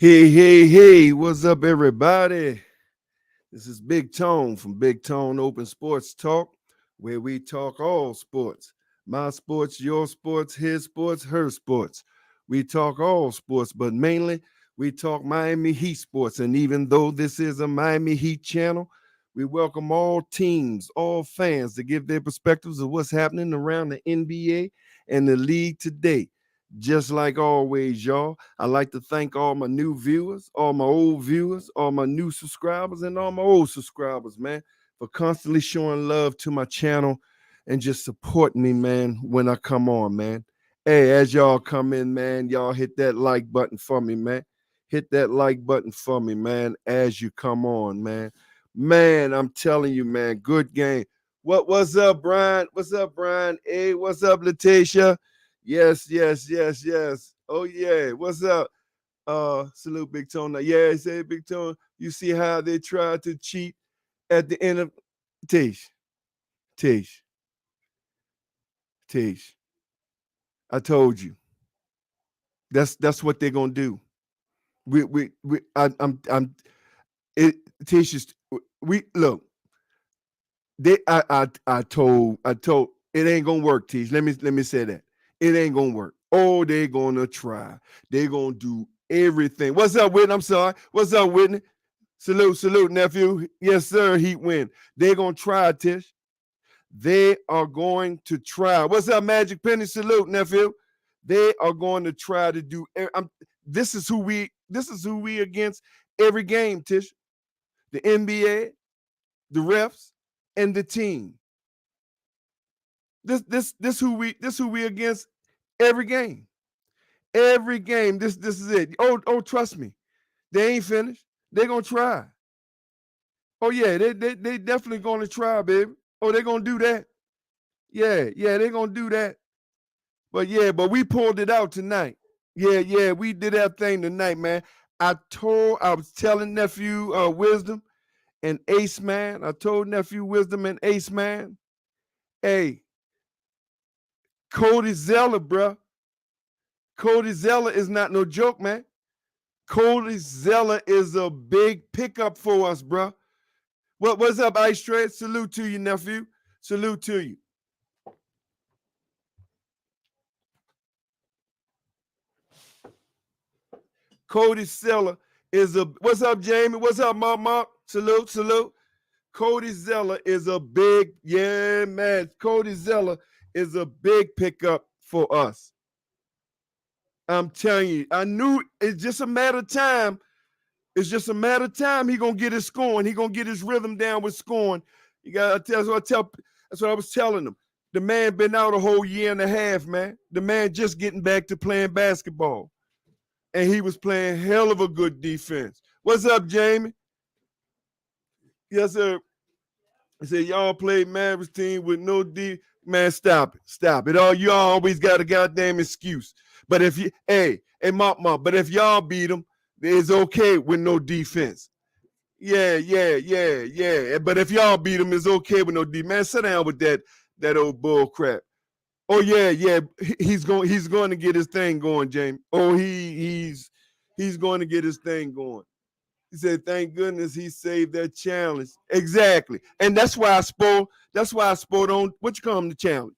Hey, hey, hey, what's up, everybody? This is Big Tone from BigTone Open Sportz Talk, where we talk all sports. My sports, your sports, his sports, her sports. We talk all sports, but mainly we talk Miami Heat sports. And even though this is a Miami Heat channel, we welcome all teams, all fans to give their perspectives of what's happening around the NBA and the league today. Just like always, y'all, I'd like to thank all my new viewers, all my old viewers, all my new subscribers, and all my old subscribers, man, for constantly showing love to my channel and just supporting me, man, when I come on, man. Hey, as y'all come in, man, y'all hit that like button for me, man. Hit that like button for me, man, as you come on, man. Man, I'm telling you, man, good game. What's up, Brian? What's up, Brian? Hey, what's up, Letitia? Yes, yes, yes, yes. Oh yeah. What's up? Salute Big Tone. Yeah, say Big Tone. You see how they tried to cheat at the end of Tish. Tish. Tish. I told you. That's what they're gonna do. We I'm it Tish is we look, I told it ain't gonna work, Tish. Let me say that. It ain't gonna work. Oh, they're gonna try. They're gonna do everything. What's up, Whitney? I'm sorry. What's up, Whitney? Salute, nephew. Yes, sir. Heat win. They're gonna try, Tish. They are going to try. What's up, Magic Penny? Salute, nephew. They are going to try to do. This is who we. This is who we against every game, Tish. The NBA, the refs, and the team. This who we against every game. Every game. This is it. Oh, trust me. They ain't finished. They're gonna try. Oh yeah, they definitely gonna try, baby. Oh, they're gonna do that. Yeah, they're gonna do that. But we pulled it out tonight. Yeah, we did that thing tonight, man. I was telling nephew Wisdom and Ace Man. I told nephew Wisdom and Ace Man, hey, Cody Zeller, bruh. Cody Zeller is not no joke, man. Cody Zeller is a big pickup for us, bruh. What's up, Ice Trade? Salute to you, nephew. Salute to you. Cody Zeller is a what's up, Jamie? What's up, Mark? Salute. Cody Zeller is a big, yeah, man. Cody Zeller is a big pickup for us. I'm telling you, I knew it's just a matter of time. It's just a matter of time he gonna get his scoring. He gonna get his rhythm down with scoring. You got that's what I was telling him. The man been out a whole year and a half, man. The man just getting back to playing basketball. And he was playing hell of a good defense. What's up, Jamie? Yes, sir. He said, y'all played MAVS team with no D. Man, stop it. Stop it. You always got a goddamn excuse. But if you, hey, Mop, but if y'all beat them, it's okay with no defense. Yeah. But if y'all beat them, it's okay with no defense. Man, sit down with that old bull crap. Oh yeah. He's going to get his thing going, Jamie. Oh, he's going to get his thing going. He said, "Thank goodness he saved that challenge." Exactly, and that's why I spoke. That's why I spoke on what you call him the challenge.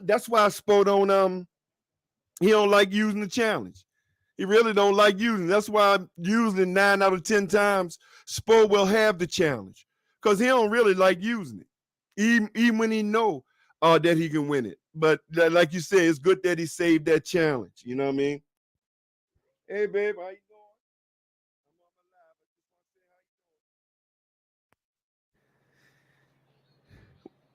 That's why I spoke on he don't like using the challenge. He really don't like using it. That's why usually 9 out of 10 times Spo will have the challenge because he don't really like using it, even when he know that he can win it. But like you said, it's good that he saved that challenge. You know what I mean? Hey, babe, how you doing? I'm on my live. I just want to say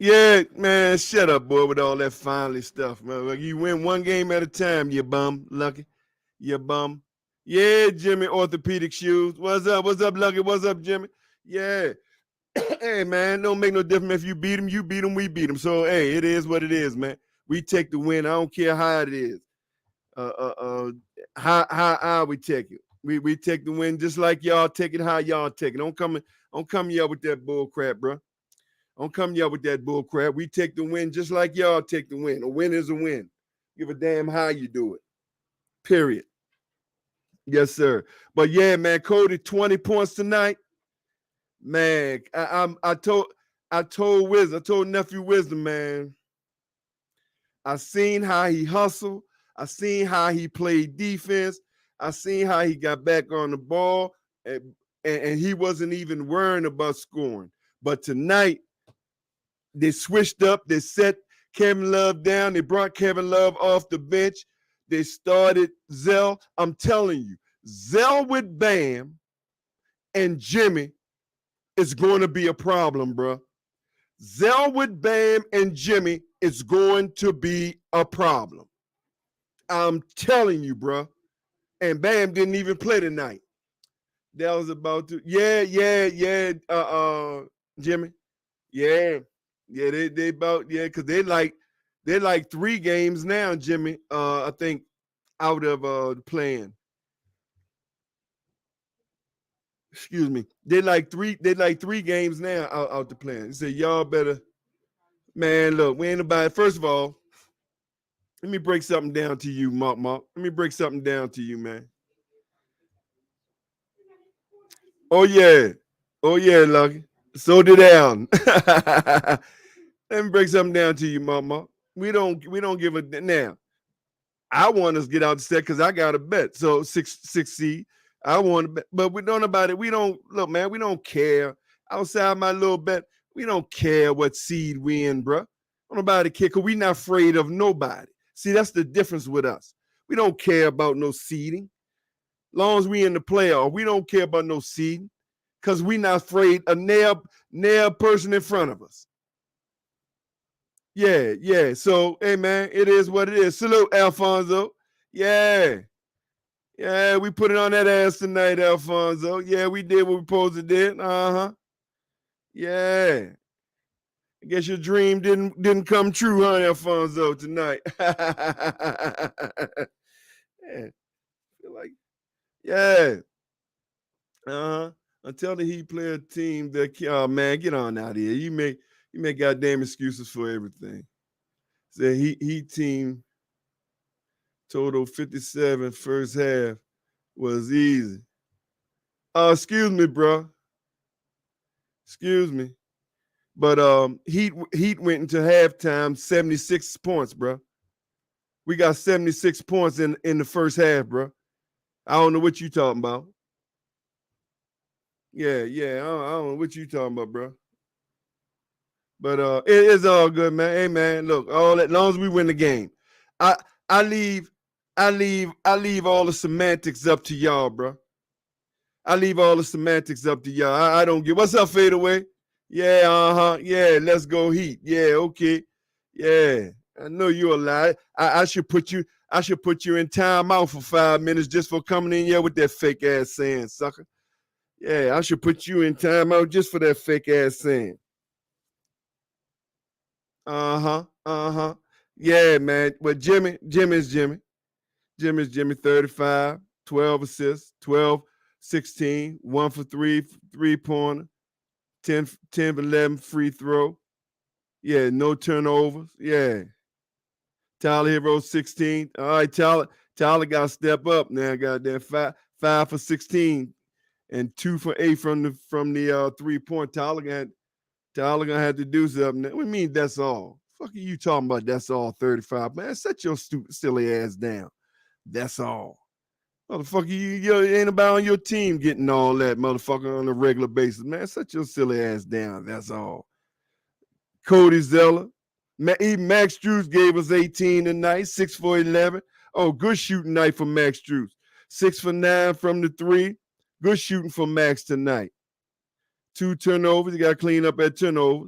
how you doing. Yeah, man, shut up, boy, with all that finally stuff, man. Like, you win one game at a time, you bum, Lucky. You bum. Yeah, Jimmy, orthopedic shoes. What's up? What's up, Lucky? What's up, Jimmy? Yeah. Hey, man, don't make no difference if you beat him, we beat him. So, hey, it is what it is, man. We take the win. I don't care how it is. How we take it. We take the win just like y'all take it, how y'all take it. Don't come y'all with that bull crap, bro. Don't come y'all with that bull crap. We take the win just like y'all take the win. A win is a win. Give a damn how you do it. Period. Yes, sir. But yeah, man, Cody, 20 points tonight. Man, I told nephew Wisdom, man. I seen how he hustled. I seen how he played defense. I seen how he got back on the ball, and he wasn't even worrying about scoring. But tonight, they switched up. They set Kevin Love down. They brought Kevin Love off the bench. They started Zell. I'm telling you, Zell with Bam and Jimmy is going to be a problem, bro. Zell with Bam and Jimmy is going to be a problem. I'm telling you, bro. And Bam didn't even play tonight. That was about to, yeah, Jimmy. Yeah. Yeah, they about, yeah, because they're like 3 games now, Jimmy. I think out of the playing. Excuse me. They like 3 games now out the playing. He said, y'all better, man, look, we ain't about, first of all, let me break something down to you, Mark. Let me break something down to you, man. Oh yeah. Oh yeah, Lucky. So did Alan. Let me break something down to you, Mama. We don't give a now. I want us to get out the set because I got a bet. So six seed. I want to bet, but we don't about it. We don't look, man. We don't care. Outside my little bet, we don't care what seed we in, bro. Don't nobody care because we not afraid of nobody. See, that's the difference with us. We don't care about no seeding. Long as we in the playoff, we don't care about no seeding because we not afraid of nail person in front of us. Yeah. So, hey, man, it is what it is. Salute, Alfonso. Yeah. Yeah, we put it on that ass tonight, Alfonso. Yeah, we did what we supposed to did. Uh-huh. Yeah. I guess your dream didn't come true, huh, Alfonso, tonight? Yeah. Feel like, yeah. Uh-huh. Until the Heat play a team that, oh, man, get on out of here. You make goddamn excuses for everything. Say Heat team total 57 first half was easy. Excuse me, bro. Excuse me. But Heat went into halftime 76 points, bro. We got 76 points in the first half, bro. I don't know what you talking about. Yeah. I don't know what you talking about, bro. But it is all good, man. Hey, man, look, all that, as long as we win the game. I leave all the semantics up to y'all, bro. I leave all the semantics up to y'all. I don't get. What's up, fadeaway? Yeah, yeah, let's go Heat. Yeah, okay. Yeah. I know you're a lie. I should put you in timeout for 5 minutes just for coming in here with that fake ass saying, sucker. Yeah, I should put you in timeout just for that fake ass saying. Uh-huh. Yeah, man. But Jimmy's Jimmy. 35, 12 assists, 12, 16, 1 for 3-pointer, 10 for 11 free throw. Yeah, no turnovers. Yeah. Tyler Hero 16. All right, Tyler got to step up now. Goddamn 5 for 16 and 2 for 8 from the 3-point. Tyler gonna have to do something. What do you mean that's all? Fuck are you talking about? That's all 35. Man, set your stupid silly ass down. That's all. Motherfucker, you ain't about on your team getting all that, motherfucker, on a regular basis. Man, set your silly ass down. That's all. Cody Zeller. Max Strus gave us 18 tonight, 6 for 11. Oh, good shooting night for Max Strus. 6 for 9 from the 3. Good shooting for Max tonight. 2 turnovers. You got to clean up that turnover.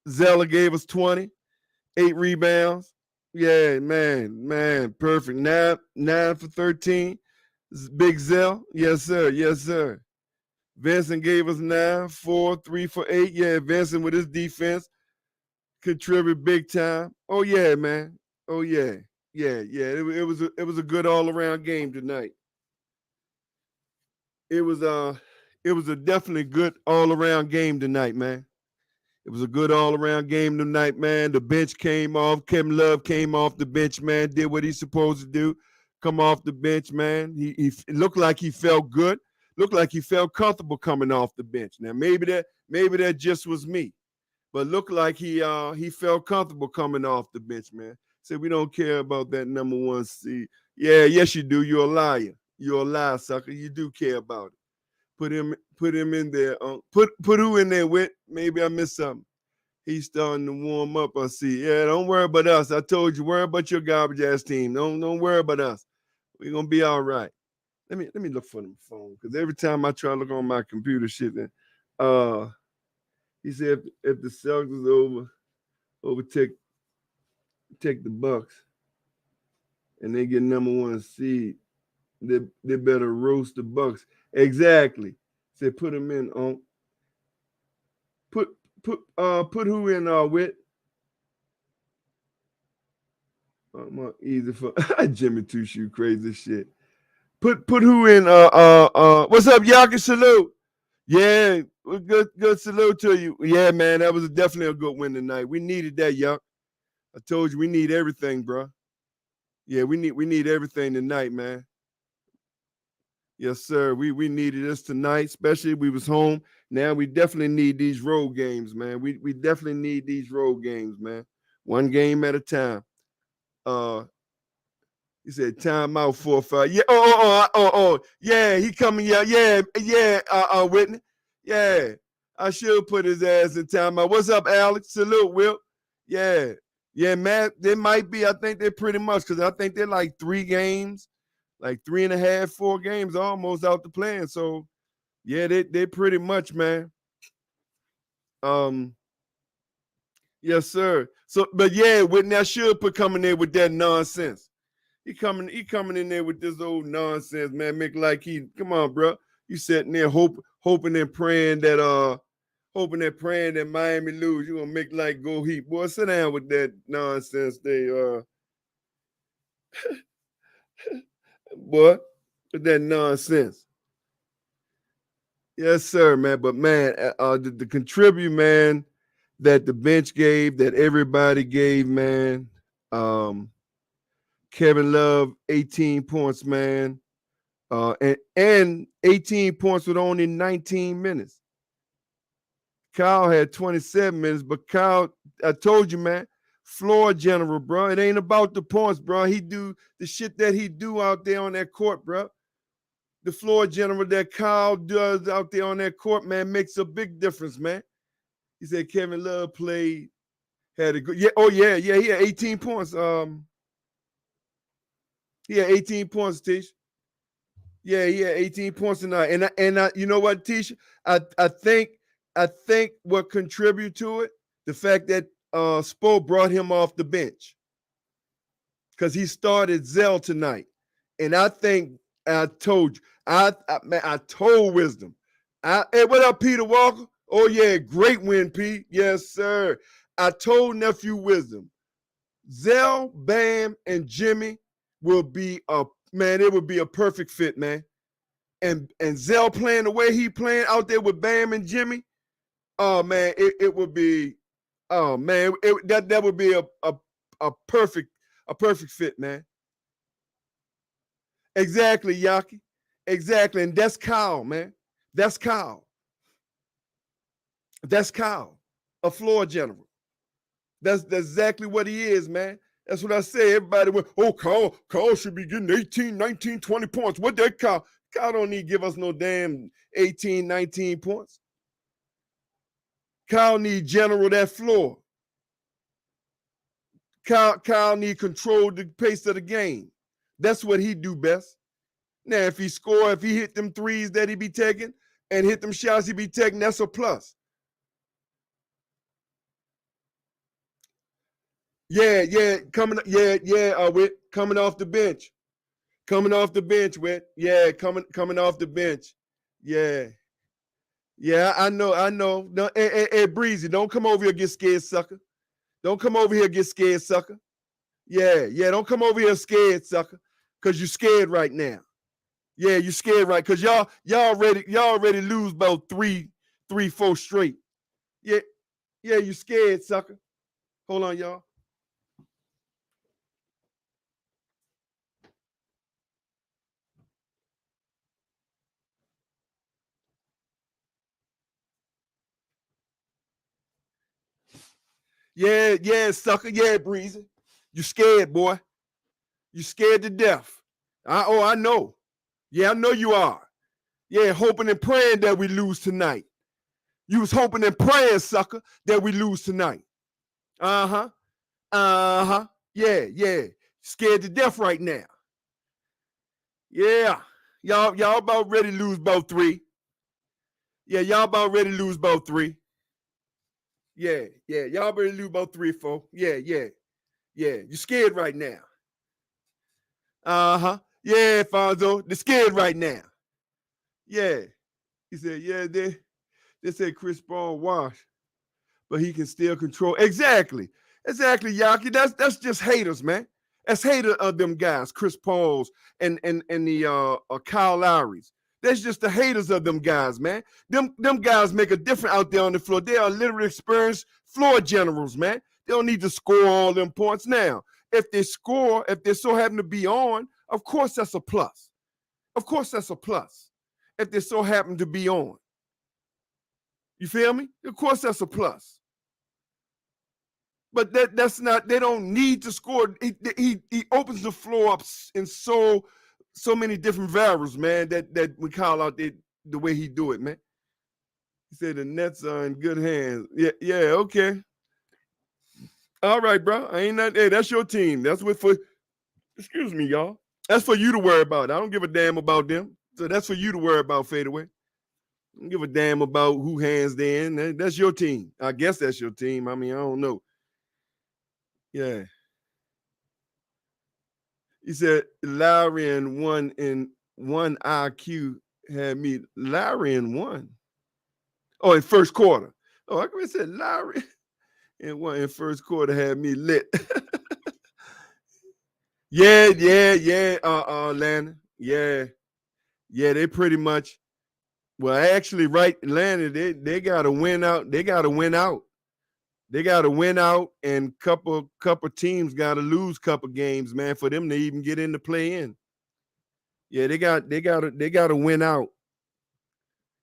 Zeller gave us 20. 8 rebounds. Yeah, man, perfect. 9 for 13. Big Zell. Yes, sir. Vincent gave us 9, 4, 3 for 8. Yeah, Vincent with his defense contribute big time. Oh yeah, man. Oh yeah. It was a good all around game tonight. It was a definitely good all around game tonight, man. It was a good all around game tonight, man. The bench came off. Kevin Love came off the bench, man. Did what he's supposed to do. come off the bench, man. He looked like he felt good. Looked like he felt comfortable coming off the bench. Now maybe that just was me, but looked like he felt comfortable coming off the bench, man. Said we don't care about that number 1 seed. Yeah, yes you do. You're a liar. You're a liar, sucker. You do care about it. Put him in there. Put who in there with? Maybe I missed something. He's starting to warm up. I see. Yeah, don't worry about us. I told you, worry about your garbage ass team. Don't worry about us. We're gonna be all right. Let me look for the phone, because every time I try to look on my computer shit, then he said if the Celtics overtake the Bucks and they get number 1 seed, they better roast the Bucks. Exactly. Said put them in on put who in with easy for Jimmy Two Shoe crazy shit. Put who in what's up, Yaki? Salute. Yeah, good salute to you. Yeah, man, that was definitely a good win tonight. We needed that, Yuck. I told you we need everything, bro. Yeah, we need everything tonight, man. Yes, sir. We needed this tonight, especially we was home. Now we definitely need these road games, man. We definitely need these road games, man. One game at a time. He said timeout 4-5. Yeah. Oh. Yeah, he coming. Yeah. Whitney. Yeah. I should put his ass in timeout. What's up, Alex? Salute, Will. Yeah. Yeah, Matt. They might be. I think they're pretty much, because I think they're like 3 games, like 3.5, 4 games almost out the plan. So yeah, they pretty much, man. Yes, sir. So, but yeah, Whitney, I should put coming in with that nonsense. He coming in there with this old nonsense, man. Make like come on, bro. You sitting there hoping and praying that Miami lose. You gonna make like go Heat. Boy, sit down with that nonsense. Boy, with that nonsense. Yes, sir, man. But man, the contribute, man, that the bench gave, that everybody gave, man. Kevin Love, 18 points, man. And 18 points with only 19 minutes. Kyle had 27 minutes, but Kyle, I told you, man, floor general, bro. It ain't about the points, bro. He do the shit that he do out there on that court, bro. The floor general that Kyle does out there on that court, man, makes a big difference, man. He said Kevin Love had a good, he had 18 points. He had 18 points, Tish. Yeah, he had 18 points tonight. And I you know what, Tisha? I think what contribute to it, the fact that Spo brought him off the bench, because he started Zell tonight. And I think I told you, I told Wisdom. Hey, what up, Peter Walker? Oh yeah, great win, Pete. Yes, sir. I told nephew Wisdom, Zell, Bam, and Jimmy will be it would be a perfect fit, man. And Zell playing the way he playing out there with Bam and Jimmy, oh man, it would be, oh man, that would be a perfect fit, man. Exactly, Yaki. Exactly, and that's Kyle, man. That's Kyle. That's Kyle, a floor general. That's exactly what he is, man. That's what I say. Everybody went, oh, Kyle should be getting 18, 19, 20 points. What that Kyle? Kyle don't need to give us no damn 18, 19 points. Kyle need general that floor. Kyle need control the pace of the game. That's what he do best. Now, if he hit them threes that he be taking and hit them shots he be taking, that's a plus. Coming off the bench. Coming off the bench, Whit. Yeah, coming off the bench. Yeah. Yeah, I know. No, hey, Breezy, don't come over here and get scared, sucker. Don't come over here and get scared, sucker. Yeah, don't come over here scared, sucker. Cause you're scared right now. Yeah, you're scared, right? Cause y'all already lose about 3-4 straight. Yeah, you scared, sucker. Hold on, y'all. Yeah, sucker. Yeah, Breezy. You scared, boy. You scared to death. I know. Yeah, I know you are. Yeah, hoping and praying that we lose tonight. You was hoping and praying, sucker, that we lose tonight. Uh-huh. Uh-huh. Yeah. Scared to death right now. Yeah. Y'all about ready to lose about 3. Yeah, y'all about ready to lose about 3. Yeah. Y'all ready to lose about 3, 4. Yeah. You scared right now. Uh-huh. Yeah, Fonzo. They're scared right now. Yeah. He said, yeah, they said Chris Paul washed, but he can still control. Exactly, Yaki. That's just haters, man. That's hater of them guys, Chris Pauls and the Kyle Lowrys. That's just the haters of them guys, man. Them guys make a difference out there on the floor. They are literally experienced floor generals, man. They don't need to score all them points now. If they score, if they so happen to be on, of course that's a plus. Of course that's a plus. If they so happen to be on. You feel me? Of course that's a plus. But that's not, they don't need to score. He opens the floor up in so many different variables, man, that we call out the way he do it, man. He said the Nets are in good hands. Yeah, okay. All right, bro. I ain't not, hey, that's your team. That's what for, excuse me, y'all. That's for you to worry about. I don't give a damn about them. So that's for you to worry about, fadeaway. I don't give a damn about who hands they in. That's your team. I guess that's your team. I mean, I don't know. Yeah. He said Lowry and one IQ had me. Lowry and 1. Oh, in first quarter. Oh, I could have said Lowry and 1 in first quarter had me lit. Yeah. Atlanta. Yeah, they pretty much. Well, actually, right, Atlanta, they got to win out. They got to win out. And couple teams got to lose couple games, man, for them to even get in the play-in. Yeah, they got to win out.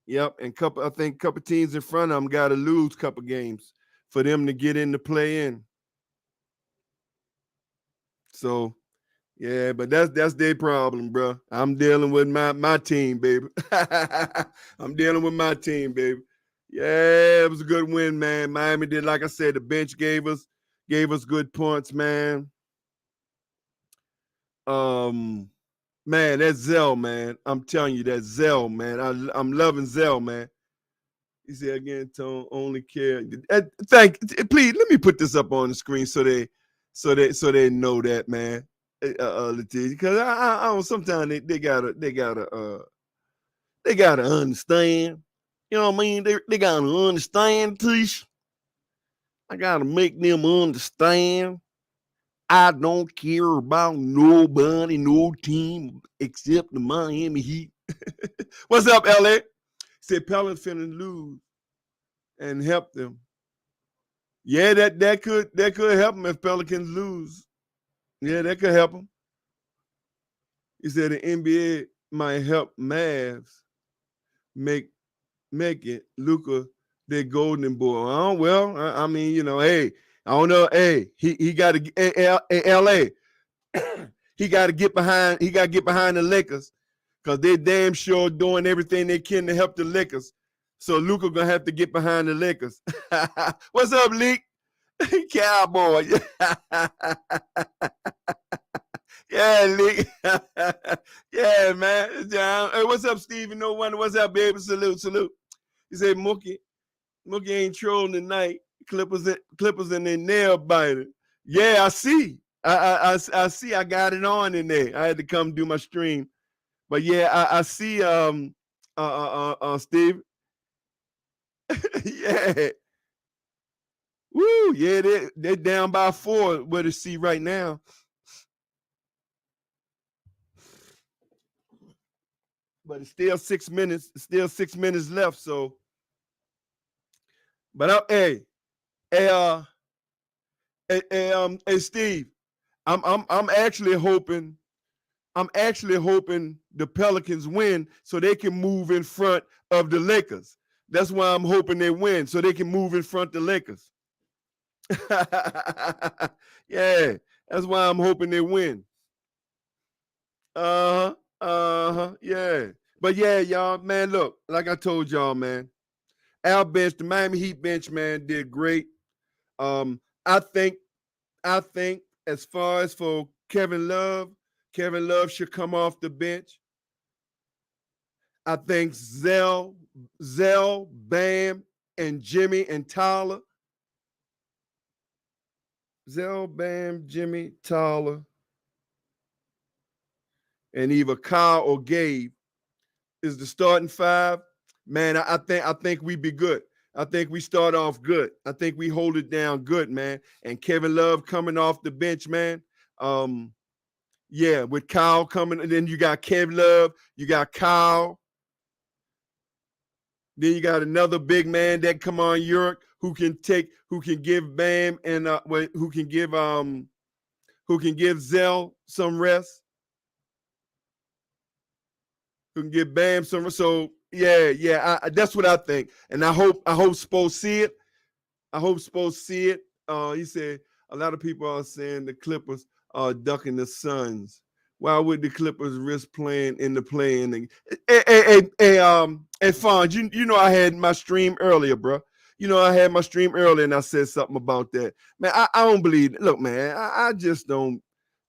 Yep, and I think couple teams in front of them got to lose couple games for them to get in the play-in. So, yeah, but that's their problem, bro. I'm dealing with my team, baby. I'm dealing with my team, baby. Yeah, it was a good win, man. Miami did, like I said, the bench gave us good points, man. Man, that's Zell, man. I'm telling you, that's Zell, man. I'm loving Zell, man. He said again, Tone only care. Please let me put this up on the screen so they know that, man. Because I don't. Sometimes they gotta understand. You know what I mean? They gotta understand, Tish. I gotta make them understand. I don't care about nobody, no team except the Miami Heat. What's up, LA? Said Pelicans finna lose and help them. Yeah, that could help them if Pelicans lose. Yeah, that could help them. He said the NBA might help Mavs make it Luka their golden boy. Oh, well, I mean, you know, hey, I don't know. Hey, he got to LA. He got to get behind. He got to get behind the Lakers because they're damn sure doing everything they can to help the Lakers. So Luka gonna have to get behind the Lakers. What's up, Leak? Cowboy. Yeah, Leak. Yeah, man. Hey, what's up, Steve? No wonder. What's up, baby? Salute. He said Mookie ain't trolling tonight. Clippers and their nail biter. Yeah, I see. I see. I got it on in there. I had to come do my stream, but yeah, I see. Steve. Yeah. Woo. Yeah, they're down by 4. What to see right now. But it's still 6 minutes. Still 6 minutes left. So, but hey, Steve, I'm actually hoping the Pelicans win so they can move in front of the Lakers. That's why I'm hoping they win so they can move in front of the Lakers. Yeah, that's why I'm hoping they win. Yeah. But yeah, y'all, man, look, like I told y'all, man, our bench, the Miami Heat bench, man, did great. Um, I think, I think as far as for Kevin Love should come off the bench. I think Bam, and Jimmy and Tyler. Bam, Jimmy, Tyler, and either Kyle or Gabe is the starting five. Man, I think we be good. I think we start off good. I think we hold it down good, man. And Kevin Love coming off the bench, man. Yeah, with Kyle coming, and then you got Kevin Love, you got Kyle. Then you got another big man that come on York who can give Bam and who can give Zell some rest, who can give Bam some. So yeah, that's what I think, and I hope Spo see it. I hope Spo see it. He said a lot of people are saying the Clippers are ducking the Suns. Why would the Clippers risk playing in the play-in? Hey, Fonz, you know I had my stream earlier, bro. You know I had my stream earlier and I said something about that. Man, I don't believe it. Look, man, I just don't.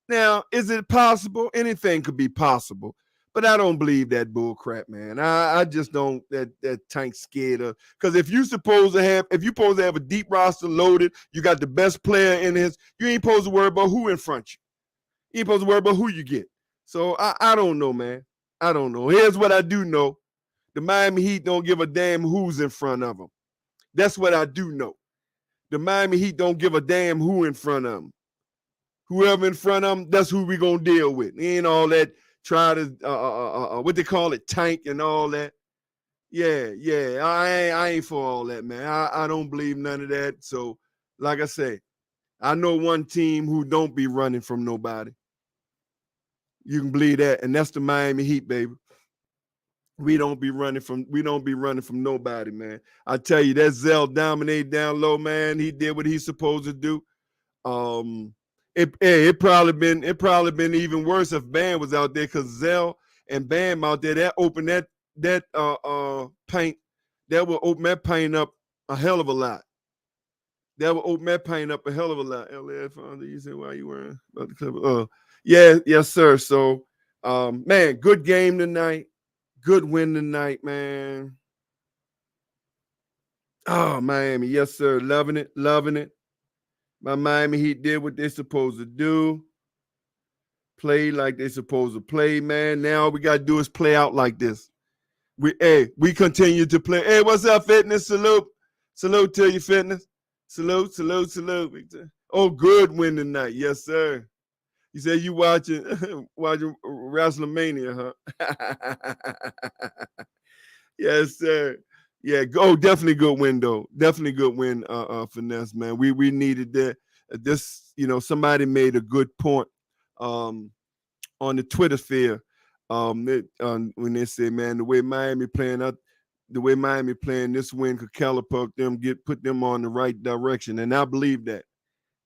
Now, is it possible? Anything could be possible. But I don't believe that bull crap, man. I just don't that Tank scared of. Because if you supposed to have a deep roster loaded, you got the best player in his, you ain't supposed to worry about who in front you. You ain't supposed to worry about who you get. So I don't know, man. I don't know. Here's what I do know. The Miami Heat don't give a damn who's in front of them. That's what I do know. The Miami Heat don't give a damn who in front of them. Whoever in front of them, that's who we gonna deal with. Ain't all that try to what they call it, tank and all that. Yeah. I ain't for all that, man. I don't believe none of that. So, like I say, I know one team who don't be running from nobody. You can believe that, and that's the Miami Heat, baby. We don't be running from nobody, man. I tell you, that Zell dominated down low, man. He did what he's supposed to do. It probably been even worse if Bam was out there, because Zell and Bam out there, that opened that paint, that will open that paint up a hell of a lot. That will open that paint up a hell of a lot. LA Fonda, you say why you wearing about the Clippers? Yeah, yes, sir. So man, good game tonight. Good win tonight, man. Oh, Miami, yes, sir. Loving it, loving it. My Miami Heat did what they're supposed to do. Play like they're supposed to play, man. Now all we gotta do is play out like this. We continue to play. Hey, what's up, fitness? Salute. Salute to you, fitness. Salute. Oh, good win tonight. Yes, sir. You said you watching WrestleMania, huh? Yes, sir. Yeah, definitely good win though. Definitely good win, finesse, man. We needed that. This, somebody made a good point on the Twitter sphere. When they say, man, the way Miami playing this win could catapult them, put them on the right direction. And I believe that.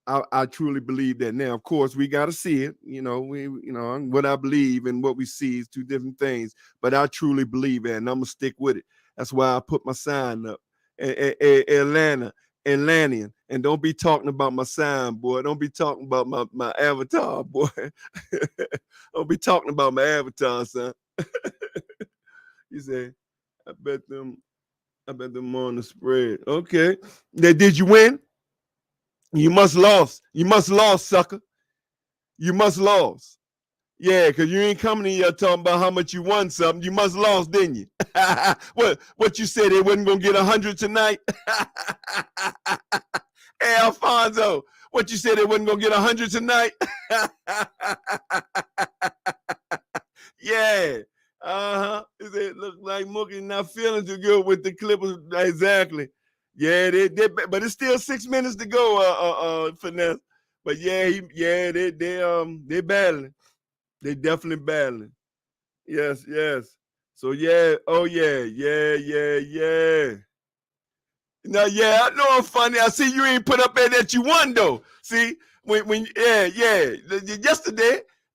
I truly believe that. Now, of course, we got to see it. What I believe and what we see is two different things. But I truly believe that, and I'm gonna stick with it. That's why I put my sign up. Atlantean, and don't be talking about my sign, boy. Don't be talking about my avatar, boy. Don't be talking about my avatar, son. You say, I bet them on the spread. Okay. Now, did you win? You must lost. You must lost, sucker. You must lost. Yeah, because you ain't coming in here talking about how much you won something. You must lost, didn't you? What you said they wasn't gonna get 100 tonight? Hey, Alfonso, what you said they wasn't gonna get 100 tonight? Yeah. It look like Mookie not feeling too good with the Clippers. Exactly. Yeah, but it's still 6 minutes to go, finesse. But yeah, they battling. They definitely battling. Yes. So yeah, oh yeah. No, yeah, I know I'm funny. I see you ain't put up there that you won though. See, when yeah.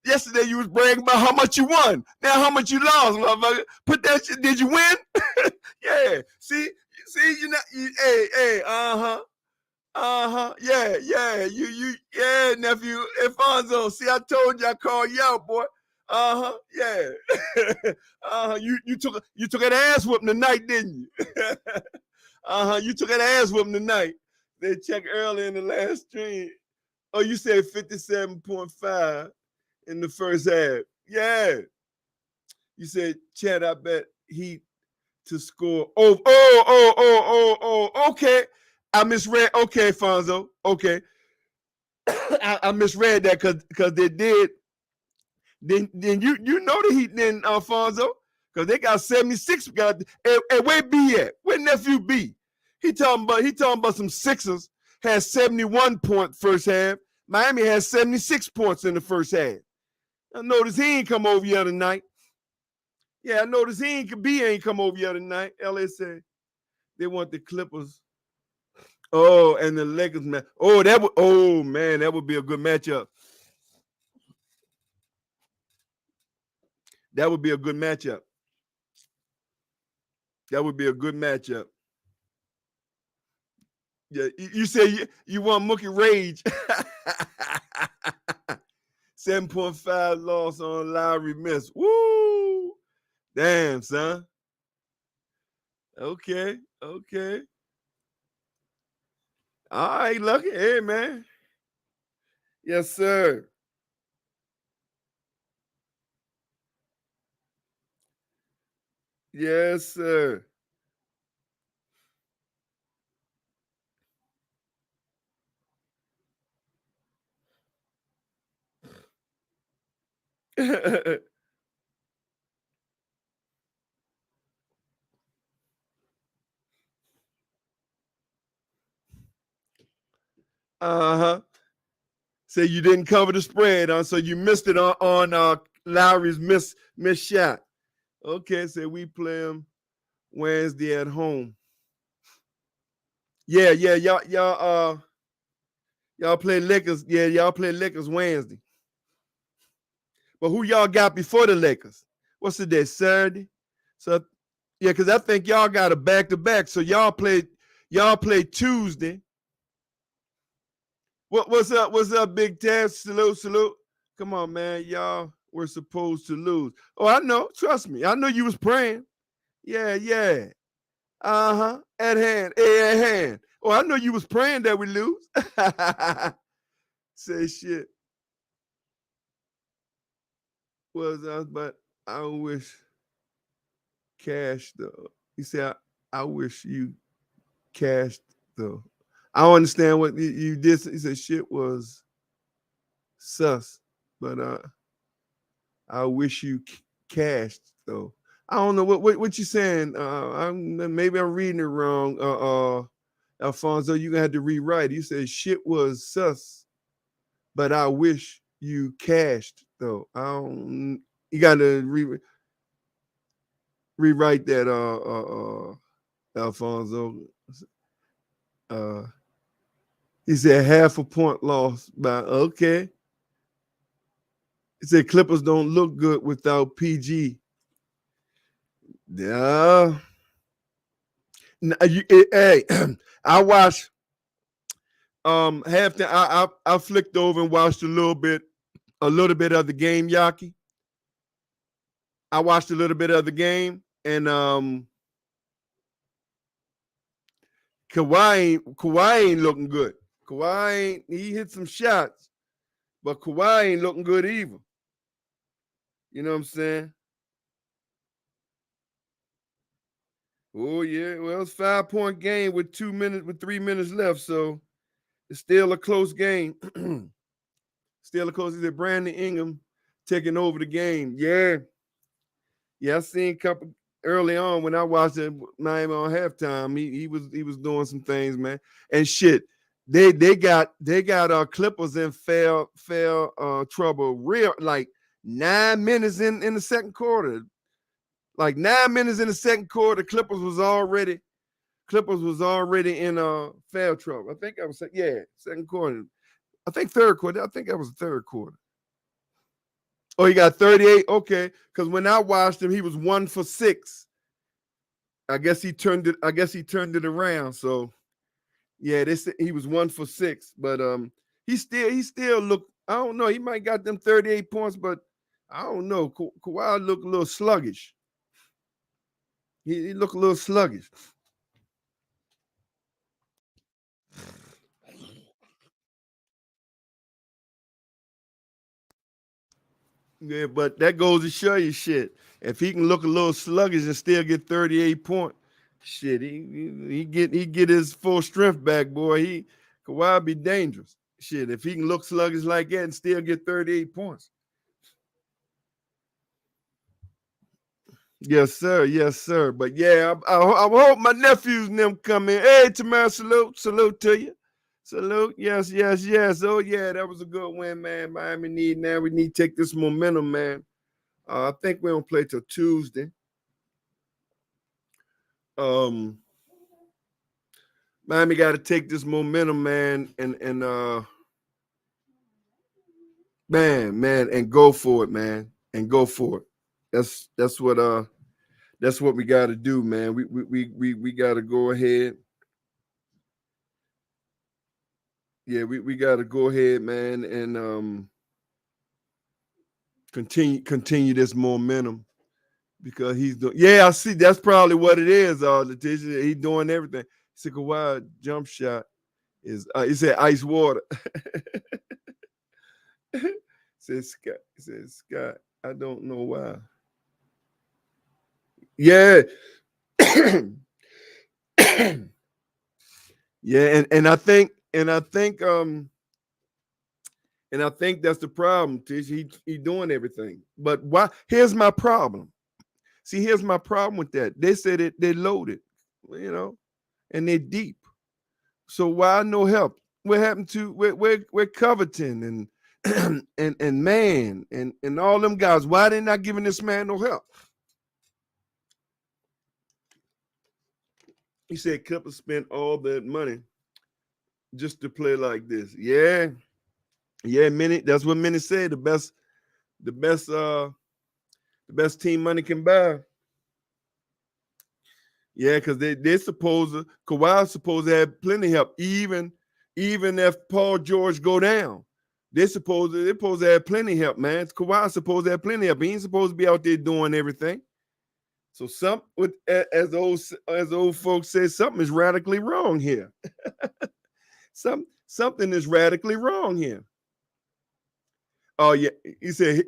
Yesterday you was bragging about how much you won. Now how much you lost, motherfucker. Put that shit. Did you win? Yeah. See, hey, yeah. Yeah, nephew, Alfonso. See, I told you I called you out, boy. Yeah. You took an ass whooping tonight, didn't you? You took an ass whooping tonight. They checked early in the last stream. Oh, you said 57.5 in the first half. Yeah. You said, Chad, I bet Heat to score. Okay. I misread. Okay, Fonzo. Okay. I misread that because they did. Then you know the Heat then, Alfonso, because they got 76. And where B at? Where nephew B? He talking about some Sixers had 71 point first half. Miami has 76 points in the first half. I noticed he ain't come over the other night. Yeah, I noticed B ain't come over the other night. LA said they want the Clippers. Oh, and the Lakers, man. Man, that would be a good matchup. That would be a good matchup. That would be a good matchup. Yeah, you say you want Mookie Rage. 7.5 loss on Lowry miss. Woo! Damn, son. Okay. All right, Lucky. Hey, man. Yes, sir. Yes, sir. Uh-huh. So you didn't cover the spread, so you missed it on Lowry's miss shot. Okay, so we play him Wednesday at home. Yeah, y'all play Lakers. Yeah, y'all play Lakers Wednesday. But who y'all got before the Lakers? What's the day? Saturday. So yeah, because I think y'all got a back to back. So y'all play Tuesday. What's up? What's up, Big Tab? Salute. Come on, man. Y'all were supposed to lose. Oh, I know. Trust me. I know you was praying. Yeah. At hand. Hey, at hand. Oh, I know you was praying that we lose. Say shit. But I wish cash though. He said, I wish you cashed though. I don't understand what you did. He said shit was sus, but I wish you cashed though. I don't know what you saying. Maybe I'm reading it wrong. Alfonso, you gonna have to rewrite. You said shit was sus, but I wish you cashed though. I don't. You gotta rewrite that. Alfonso. He said half a point loss by okay. He said Clippers don't look good without PG. Yeah. Hey, I watched halftime. I flicked over and watched a little bit of the game, Yaki. I watched a little bit of the game, and Kawhi ain't looking good. He hit some shots, but Kawhi ain't looking good either. You know what I'm saying? Oh yeah, well it's 5-point game with 3 minutes left, so it's still a close game. Still a close. Is it Brandon Ingram taking over the game? Yeah, I seen a couple early on when I watched it Miami on halftime. He was doing some things, man. And shit, they got Clippers in fair trouble. Real like 9 minutes in the second quarter. Like 9 minutes in the second quarter, Clippers was already Clippers was already in foul trouble. I think I was second quarter. I think third quarter. I think that was the third quarter. Oh, he got 38. Okay, because when I watched him, he was 1 for 6. I guess he turned it around. So yeah, he was 1 for 6. But he still looked. I don't know. He might got them 38 points, but I don't know. Kawhi looked a little sluggish. He looked a little sluggish. Yeah, but that goes to show you shit. If he can look a little sluggish and still get 38 points, shit, he get his full strength back, boy. Kawhi be dangerous. Shit, if he can look sluggish like that and still get 38 points. Yes, sir. Yes, sir. But yeah, I hope my nephews and them come in. Hey, Tamara, salute to you. Salute. Yes, yes, yes. Oh yeah, that was a good win, man. Miami we need to take this momentum, man. I think we don't play till Tuesday. Miami got to take this momentum, man, and man, and go for it, man, and go for it. That's what we got to do, man. We got to go ahead. Yeah, we got to go ahead, man, and continue this momentum because he's doing. Yeah, I see. That's probably what it is. Letitia, he's doing everything. He said, "Kawhi jump shot is." He said, "Ice water." Says Scott. I don't know why. Yeah. Yeah, and I think that's the problem, Tish. He doing everything. But why? Here's my problem. See, here's my problem with that. They said they loaded, and they're deep. So why no help? What happened to we're Covington and and man and all them guys? Why they not giving this man no help? He said Clippers spent all that money just to play like this. Yeah, many. That's what many say. The best team money can buy. Yeah, because they're Kawhi's supposed to have plenty of help, even if Paul George go down. They're supposed to have plenty of help, man. Kawhi's supposed to have plenty of help. He ain't supposed to be out there doing everything. So as old folks say, something is radically wrong here. Something is radically wrong here. Oh yeah, he said.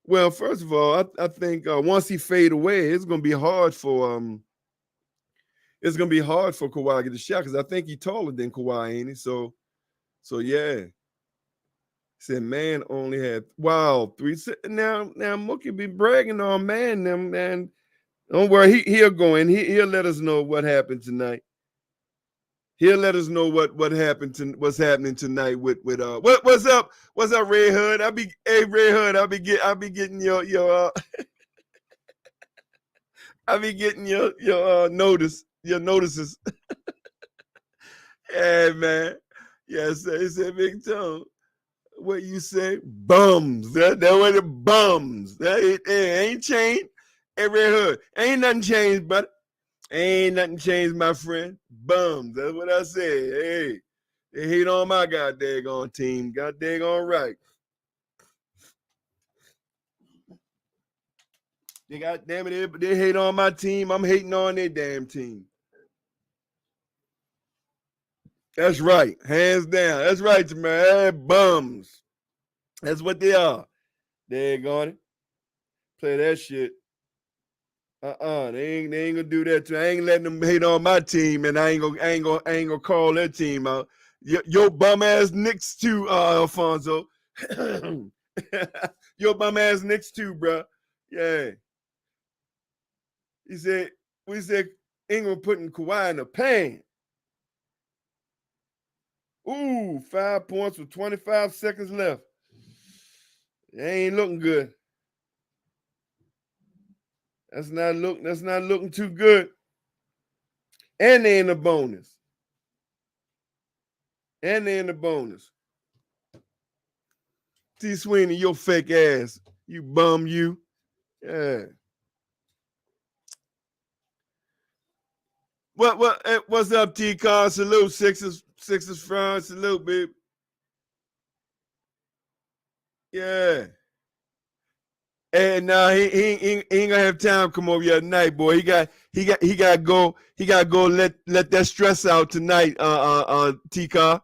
Well, first of all, I think once he fade away, it's gonna be hard for Kawhi to get the shot because I think he's taller than Kawhi, ain't he? So yeah. He said man only had 3. Now Mookie be bragging on man them, man. Don't worry, he'll go in. He'll let us know what happened tonight. He'll let us know what's happening tonight with what's up Red Hood. Red Hood. I'll be getting your I'll be getting your notices. Hey man, yes, he said Big Tone. What you say? Bums. That what the bums. That ain't changed. Hey Red Hood, ain't nothing changed, but ain't nothing changed, my friend. Bums. That's what I said. Hey, they hate on my goddamn team. Goddamn right. They goddamn it, they hate on my team. I'm hating on their damn team. That's right. Hands down. That's right, man. Bums. That's what they are. They going play that shit. They ain't gonna do that to. I ain't letting them hate on my team, and I ain't gonna call their team out. Your bum ass Knicks too, Alfonso. Your bum ass Knicks too, bro. Yeah. We said Ingram putting Kawhi in the pain. Ooh, 5 points with 25 seconds left. It ain't looking good. That's not looking too good. And they in the bonus. And they in the bonus. T. Sweeney, your fake ass. You bum, you. Yeah. What's up, T. Car? Salute, Sixers front. Salute, babe. Yeah. And he ain't gonna have time to come over here tonight, boy. He got go. He got to go let that stress out tonight. T-Car.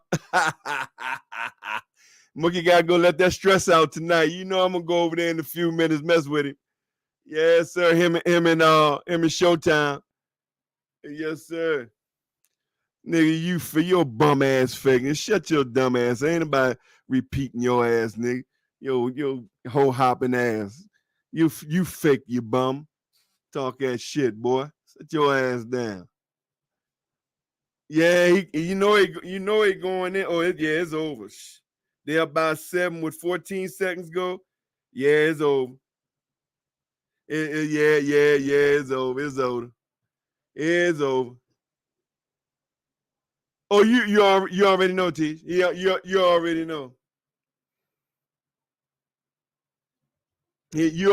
Mookie got to go let that stress out tonight. You know I'm gonna go over there in a few minutes, mess with him. Yes, sir. Him and Showtime. Yes, sir. Nigga, you for your bum ass faking. Shut your dumb ass. Ain't nobody repeating your ass, nigga. Yo, whole hopping ass. You fake, you bum. Talk that shit, boy. Sit your ass down. Yeah, you know he going in. Oh, it's over. They're about 7 with 14 seconds go. Yeah, it's over. Yeah, it's over. It's over. It's over. Oh, you already know, T. You already know. You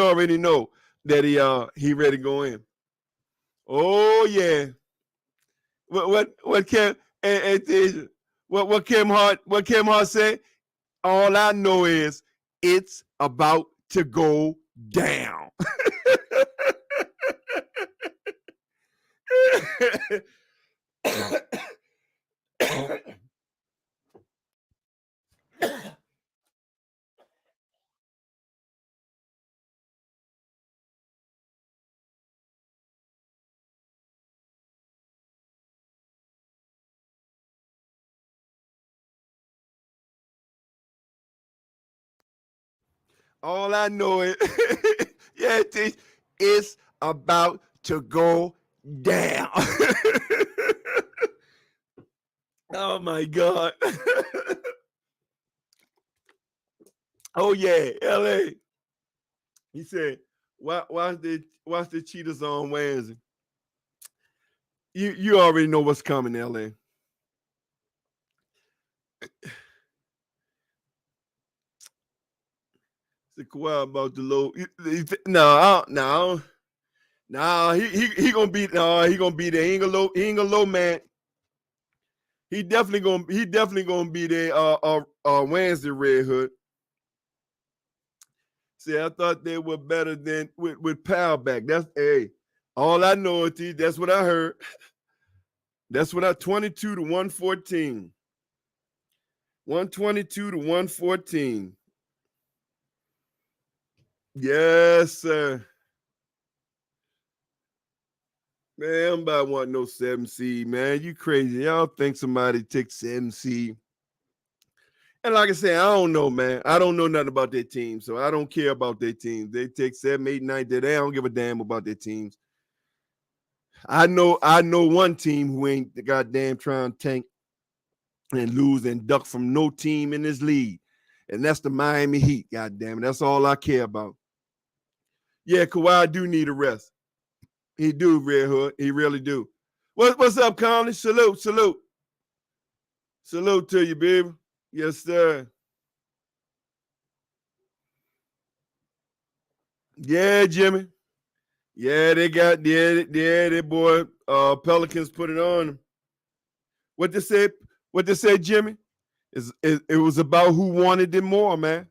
already know that he ready to go in. Oh yeah. What Kim and what Kim Hart said? All I know is it's about to go down. All I know is, yeah, it's about to go down. Oh my God. Oh yeah, LA. He said, watch the Cheetahs on Wednesday. You already know what's coming, LA. Kawhi about the low. No, he gonna be there. He ain't gonna low man. He definitely gonna be there. Wednesday, Red Hood. See, I thought they were better than with Powell back. That's all I know. That's what I heard. That's what I 22 to 114. 122 to 114. Yes, sir. Man, I'm about want no 7 seed, man. You crazy. Y'all think somebody take 7 seed. And like I said, I don't know, man. I don't know nothing about their team, so I don't care about their teams. They take 7, 8, 9. They don't give a damn about their teams. I know one team who ain't the goddamn trying to tank and lose and duck from no team in this league. And that's the Miami Heat, goddamn it. That's all I care about. Yeah, Kawhi do need a rest. He do, Red Hood. He really do. What's up, Conley? Salute. Salute to you, baby. Yes, sir. Yeah, Jimmy. Yeah, they got that boy. Pelicans put it on him. What they said, Jimmy? It was about who wanted it more, man.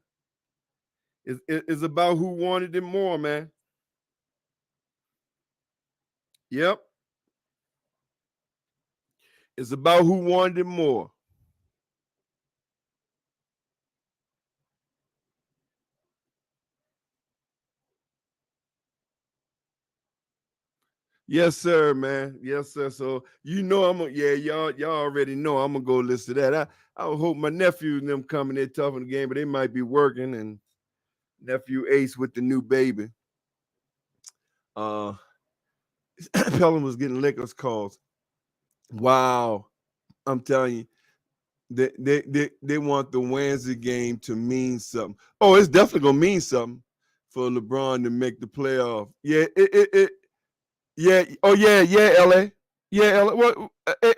It's about who wanted it more, man. Yep. It's about who wanted it more. Yes, sir, man. Yes, sir. So y'all already know I'm gonna go listen to that. I hope my nephew and them coming in tough in the game, but they might be working. And nephew Ace with the new baby. Pelham was getting Lakers calls. Wow, I'm telling you, they want the Wednesday game to mean something. Oh, it's definitely gonna mean something for LeBron to make the playoff. Yeah, yeah. Oh yeah, LA. Yeah,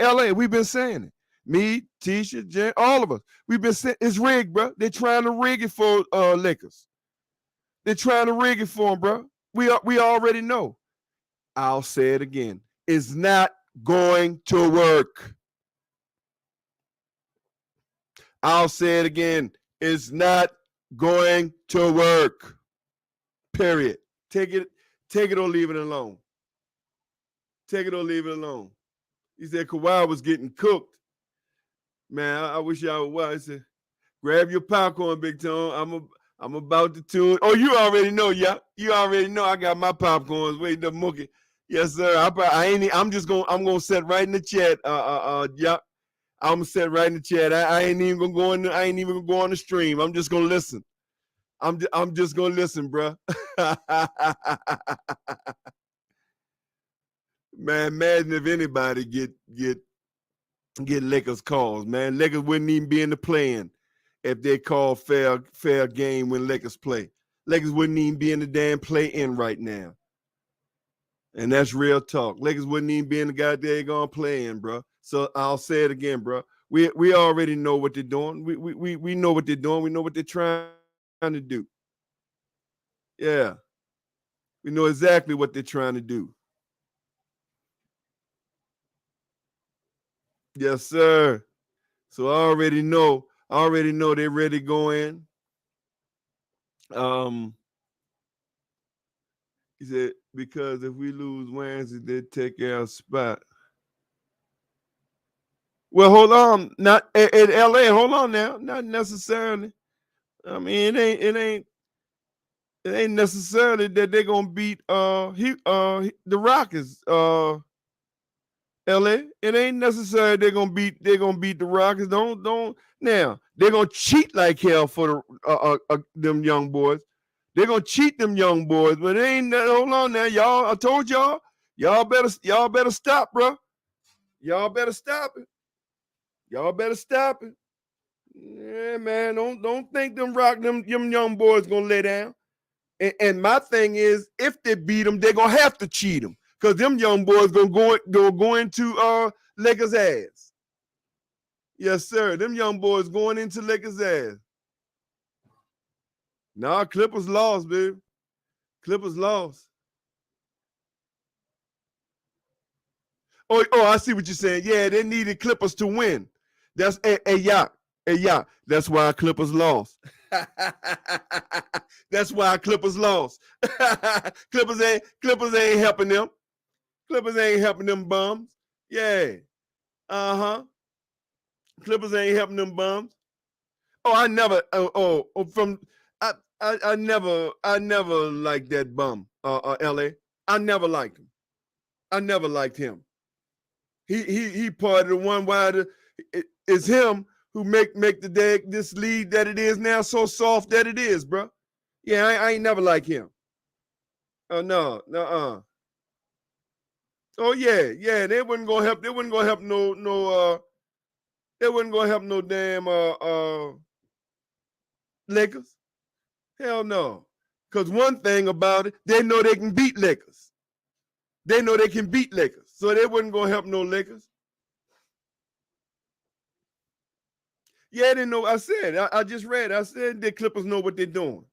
LA, we've been saying it. Me, Tisha, Jen, all of us. We've been saying it's rigged, bro. They're trying to rig it for Lakers. They're trying to rig it for them, bro. We already know. I'll say it again. It's not going to work. I'll say it again. It's not going to work. Period. Take it or leave it alone. Take it or leave it alone. He said Kawhi was getting cooked. Man, I wish y'all would watch. I said, grab your popcorn, Big Tone. I'm about to tune. Oh, you already know, yeah. You already know I got my popcorns waiting to mookie. Yes, sir. I'm gonna set right in the chat. Yeah. I'm gonna set right in the chat. I ain't even gonna go in. I ain't even gonna go on the stream. I'm just gonna listen. I'm just gonna listen, bro. Man, imagine if anybody get Lakers calls, man. Lakers wouldn't even be in the play-in if they call fair game when Lakers play. Lakers wouldn't even be in the damn play-in right now. And that's real talk. Lakers wouldn't even be in the goddamn gonna play in, bro. So I'll say it again, bro. We already know what they're doing. We know what they're doing. We know what they're trying to do. Yeah. We know exactly what they're trying to do. Yes, sir. So I already know they're ready to go in. He said, because if we lose Wednesday, they take our spot. Well, hold on. Not at LA, hold on now. Not necessarily. I mean, it ain't necessarily that they're gonna beat the Rockets, LA. It ain't necessary they're gonna beat the Rockets. Don't now they're gonna cheat like hell for them young boys. They're gonna cheat them young boys, but it ain't. Hold on now, y'all. I told y'all better stop, bro. Y'all better stop it. Y'all better stop it. Yeah, man. Don't think them young boys gonna lay down. And my thing is, if they beat them, they're gonna have to cheat them. Because them young boys gonna go into Lakers' ass. Yes, sir. Them young boys going into Lakers' ass. Nah, Clippers lost, baby. Clippers lost. Oh, I see what you're saying. Yeah, they needed Clippers to win. That's yeah. That's why Clippers lost. That's why Clippers lost. Clippers ain't helping them. Clippers ain't helping them bums. Yeah. Uh-huh. Clippers ain't helping them bums. Oh, I never I never liked that bum, LA. I never liked him. I never liked him. He part of the one why it's him who make this league that it is now so soft that it is, bro. Yeah, I ain't never like him. Oh no. Oh yeah. They wasn't gonna help no they wasn't gonna help no damn Lakers. Hell no. Cause one thing about it, they know they can beat Lakers. They know they can beat Lakers. So they wasn't gonna help no Lakers. Yeah, they know. I said, I just read. I said the Clippers know what they're doing.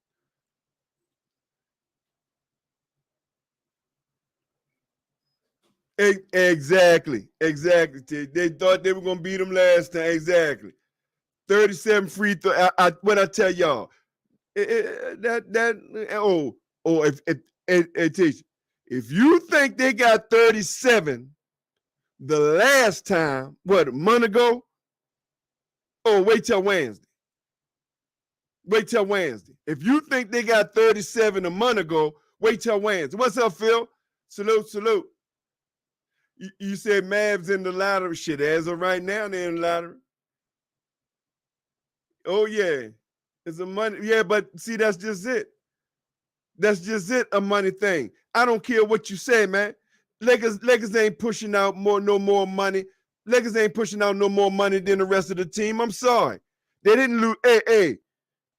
Exactly. They thought they were gonna beat them last time. Exactly. 37 free throw. What I tell y'all, if you think they got 37 the last time, what, a month ago? Oh, wait till Wednesday. Wait till Wednesday. If you think they got 37 a month ago, wait till Wednesday. What's up, Phil? Salute. You said Mavs in the lottery. Shit, as of right now, they're in the lottery. Oh, yeah. It's a money. Yeah, but see, that's just it. That's just it, a money thing. I don't care what you say, man. Lakers ain't pushing out no more money. Lakers ain't pushing out no more money than the rest of the team. I'm sorry. They didn't lose. Hey,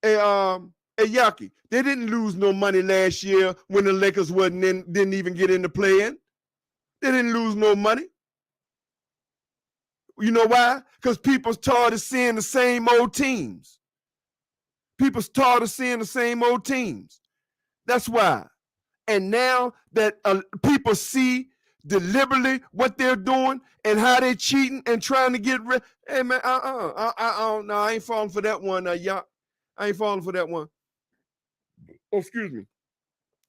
Yaki, they didn't lose no money last year when the Lakers didn't even get in the play-in. They didn't lose no money. You know why? Because people's tired of seeing the same old teams. People's tired of seeing the same old teams. That's why. And now that people see deliberately what they're doing and how they're cheating and trying to get rid. Hey man, no, I ain't falling for that one, y'all. I ain't falling for that one. Oh, excuse me.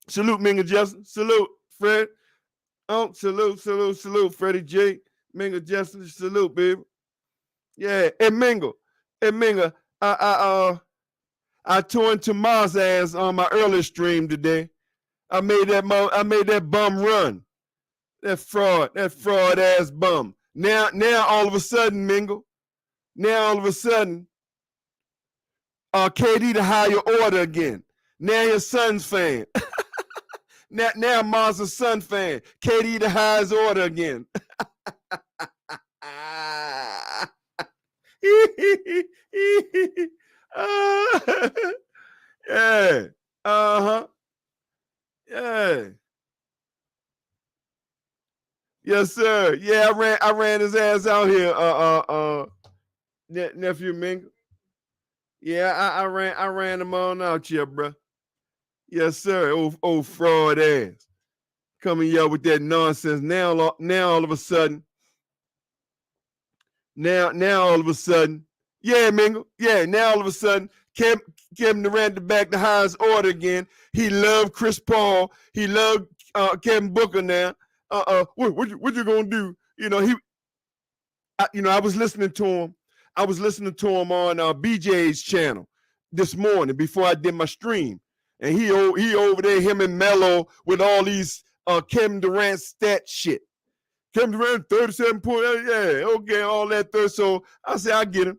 Salute, Minga Justin. Salute, Fred. Oh, salute, Freddie J. Minga Justin. Salute, baby. Yeah, and Minga. I tore into Mars ass on my earlier stream today. I made that bum run. That fraud ass bum. Now all of a sudden, Mingle. Now all of a sudden, KD to higher order again. Now your Suns fan. now Mars a Sun fan. KD the highest order again. Yeah. Uh-huh. Yeah. Yes, sir. Yeah, I ran his ass out here, nephew Mingle. Yeah, I ran him on out here, bro. Yes, sir. Old fraud ass. Coming y'all with that nonsense. Now all of a sudden. Now all of a sudden. Yeah, Mingle. Yeah, now all of a sudden, Kevin Durant back the highest order again. He loved Chris Paul. He loved Kevin Booker now. What you gonna do? You know, I was listening to him. I was listening to him on BJ's channel this morning before I did my stream. And he over there, him and Melo with all these Kevin Durant stat shit. Kevin Durant, 37 points. Yeah, okay, all that. So I say I get him.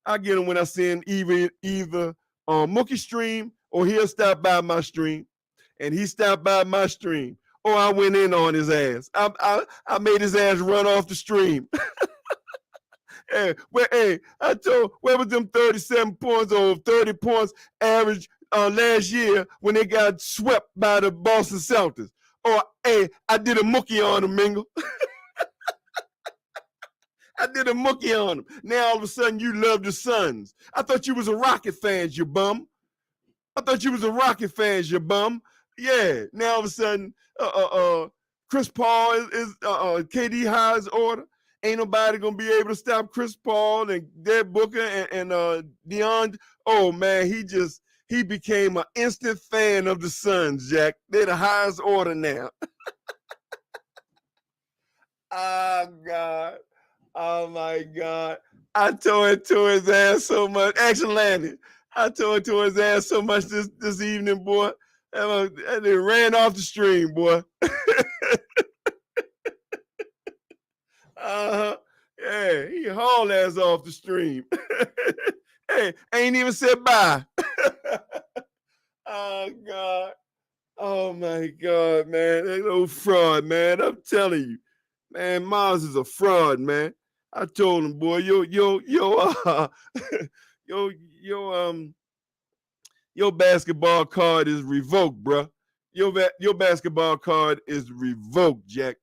I get him when I see him either on Mookie stream or he'll stop by my stream. And he stopped by my stream. Or I went in on his ass. I made his ass run off the stream. Hey, I told, where was them 37 points or 30 points average last year when they got swept by the Boston Celtics? Or, hey, I did a Mookie on him, Mingle. I did a Mookie on him. Now all of a sudden you love the Suns. I thought you was a Rocket fan, you bum. I thought you was a Rocket fan, you bum. Yeah. Now all of a sudden, Chris Paul is KD highest order. Ain't nobody gonna be able to stop Chris Paul and Devin Booker and DeAndre. Oh man, he became an instant fan of the Suns, Jack. They're the highest order now. Oh God. Oh my God. I tore it to his ass so much. Action landed. I tore it to his ass so much this evening, boy. And they ran off the stream, boy. Yeah, he hauled ass off the stream. Hey, ain't even said bye. Oh God. Oh my God, man. That old fraud, man. I'm telling you. Man, Miles is a fraud, man. I told him, boy, your basketball card is revoked, bro. Your basketball card is revoked, Jack.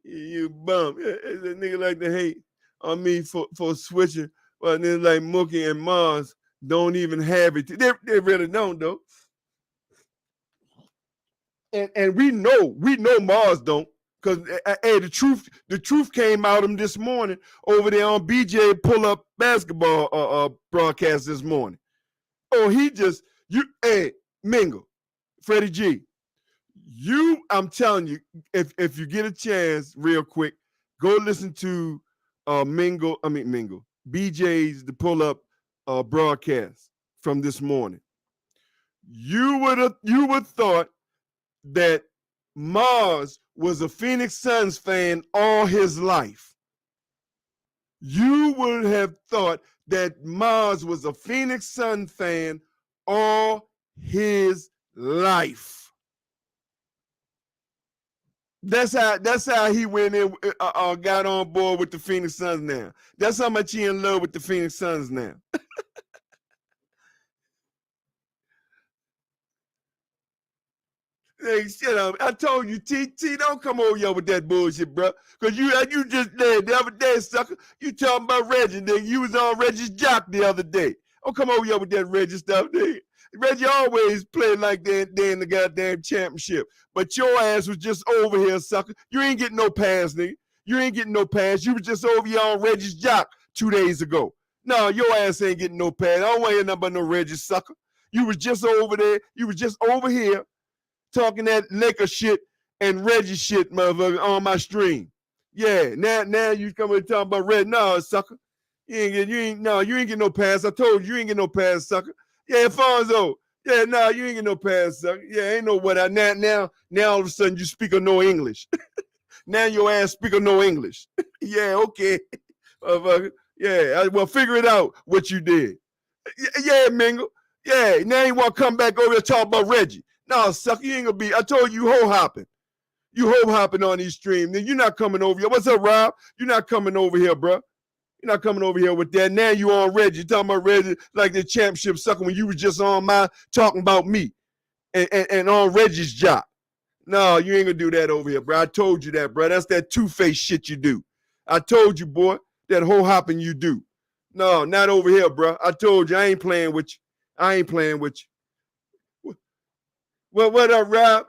You bum. The nigga like to hate on me for switching, but then like Mookie and Mars don't even have it. They really don't though. And we know Mars don't, because hey, the truth came out of him this morning over there on BJ pull up basketball broadcast this morning. Oh, hey, Mingle, Freddie G. I'm telling you, if you get a chance real quick, go listen to BJ's the pull up broadcast from this morning. You would thought that Mars was a Phoenix Suns fan all his life. You would have thought that Mars was a Phoenix Suns fan all his life. That's how he went in, got on board with the Phoenix Suns now. That's how much he in love with the Phoenix Suns now. Hey, shut up. I told you, T, don't come over here with that bullshit, bro. Because you just there the other day Yeah, sucker. You talking about Reggie, nigga. You was on Reggie's jock the other day. Oh, come over here with that Reggie stuff, nigga. Reggie always played like they in the goddamn championship. But your ass was just over here, sucker. You ain't getting no pass, nigga. You ain't getting no pass. You was just over here on Reggie's jock 2 days ago. No, your ass ain't getting no pass. I don't want to hear nothing about no Reggie, sucker. You was just over there. You was just over here talking that Laker shit and Reggie shit, motherfucker, on my stream. Yeah, now you coming and talking about Reggie. No, sucker. You ain't getting no pass. I told you ain't getting no pass, sucker. Yeah, Fonzo. Yeah, no, you ain't getting no pass, sucker. Yeah, ain't no what I now all of a sudden you speak of no English. Now your ass speak of no English. Yeah, okay. Motherfucker. Yeah, well, figure it out what you did. Yeah, Mingle. Yeah, now you want to come back over here and talk about Reggie. No, sucker, you ain't gonna be. I told you hoe hopping. You hoe hopping on these streams. Then you're not coming over here. What's up, Rob? You're not coming over here, bro. You're not coming over here with that. Now you on Reggie. You're talking about Reggie like the championship sucker when you was just on my talking about me and on Reggie's job. No, you ain't gonna do that over here, bro. I told you that, bro. That's that two-faced shit you do. I told you, boy, that hoe hopping you do. No, not over here, bro. I told you I ain't playing with you. I ain't playing with you. Well, what up, Rob?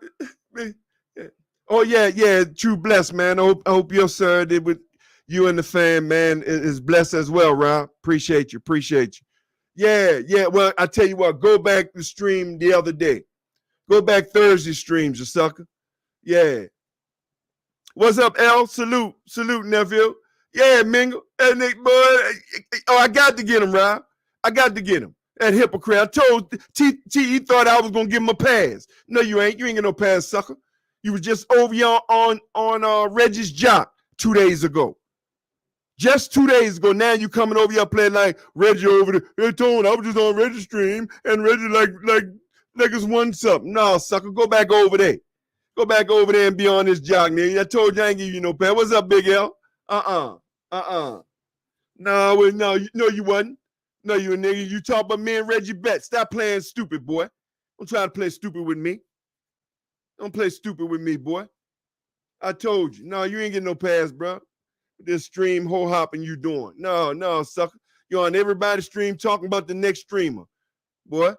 Oh, yeah, true blessed, man. I hope your sir did with you and the fan, man, is blessed as well, Rob. Appreciate you. Yeah. Well, I tell you what, go back to stream the other day. Go back Thursday streams, you sucker. Yeah. What's up, L? Salute, nephew. Yeah, Mingle. That nigga, boy. Oh, I got to get him, Rob. I got to get him. That hypocrite. I told T, he thought I was going to give him a pass. No, you ain't. You ain't get no pass, sucker. You was just over here on Reggie's jock 2 days ago. Just 2 days ago. Now you coming over here playing like Reggie over there. Hey, Tone, I was just on Reggie's stream, and Reggie like it's won something. No, sucker, go back over there. Go back over there and be on this jock, nigga. I told you I ain't give you no pass. What's up, Big L? No, you wasn't. No, you a nigga. You talk about me and Reggie Bet. Stop playing stupid, boy. Don't try to play stupid with me. Don't play stupid with me, boy. I told you. No, you ain't getting no pass, bro. This stream hoe hopping you doing. No, sucker. You're on everybody's stream talking about the next streamer. Boy,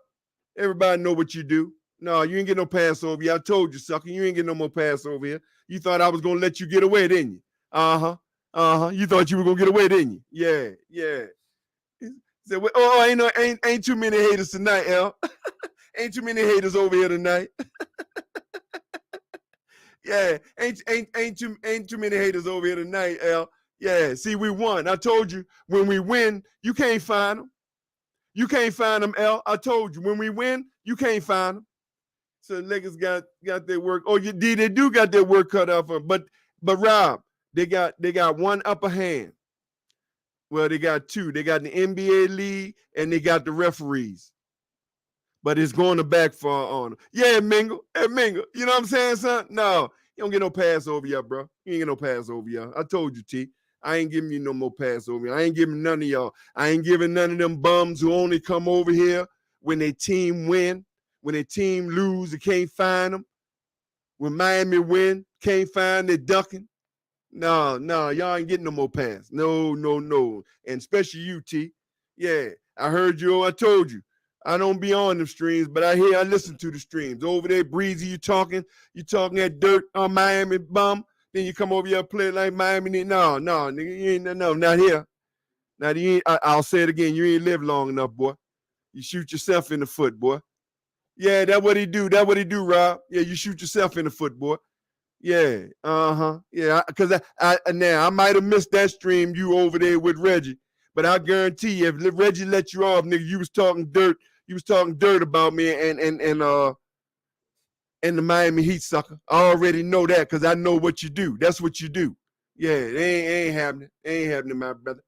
everybody know what you do. No, you ain't get no pass over here. I told you, sucker. You ain't get no more pass over here. You thought I was going to let you get away, didn't you? Uh-huh. You thought you were going to get away, didn't you? Yeah. Said, well, ain't too many haters tonight, L. Ain't too many haters over here tonight. Yeah, ain't too many haters over here tonight, L. Yeah, see, we won. I told you, when we win, you can't find them. You can't find them, L. I told you, when we win, you can't find them. So Lakers got their work. Oh, they do got their work cut out for them. But Rob, they got one upper hand. Well, they got two. They got the NBA league and they got the referees. But it's going to backfire on them. Yeah, Mingle. Hey, Mingle. You know what I'm saying, son? No, you don't get no pass over here, bro. You ain't get no pass over here. I told you, T. I ain't giving you no more pass over here. I ain't giving none of y'all. I ain't giving none of them bums who only come over here when their team win. When their team lose, you can't find them. When Miami win, can't find, they're ducking. No, y'all ain't getting no more pass. No. And especially you, T. Yeah, I heard you. I told you. I don't be on the streams, but I listen to the streams. Over there, Breezy, you talking that dirt on Miami bum. Then you come over here and play like Miami. No, nigga, you ain't, no, not here. Now, I'll say it again. You ain't live long enough, boy. You shoot yourself in the foot, boy. Yeah, that's what he do. Rob. Yeah, you shoot yourself in the foot, boy. Yeah, yeah, because I might have missed that stream you over there with Reggie, but I guarantee you, if Reggie let you off, nigga, you was talking dirt about me and the Miami Heat, sucker. I already know that because I know what you do. That's what you do. Yeah, it ain't happening. It ain't happening, my brother.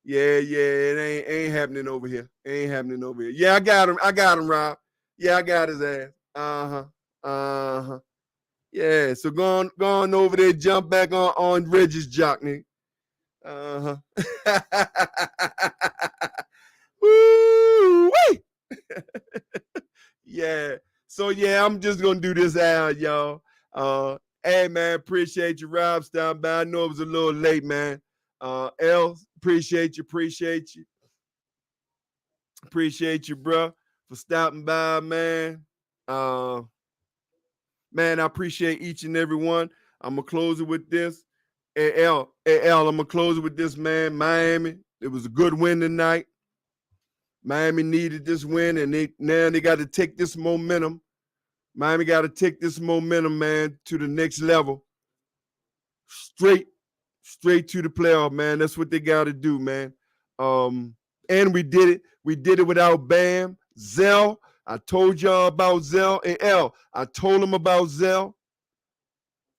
Yeah, it ain't happening over here. It ain't happening over here. Yeah, I got him, Rob. Yeah, I got his ass. Uh-huh. Yeah, so go on over there, jump back on Reggie's jock, nigga. Uh-huh. Woo-wee! Yeah. So, yeah, I'm just going to do this out, y'all. Hey, man, appreciate you, Rob, stopping by. I know it was a little late, man. L, appreciate you, bro, for stopping by, man. Man, I appreciate each and every one. I'm gonna close it with this. Hey, I'm gonna close it with this, man. Miami, it was a good win tonight. Miami needed this win, and now they got to take this momentum. Miami got to take this momentum, man, to the next level. Straight to the playoff, man. That's what they got to do, man. And we did it. We did it without Bam. Zell, I told y'all about Zell. And L, I told him about Zell.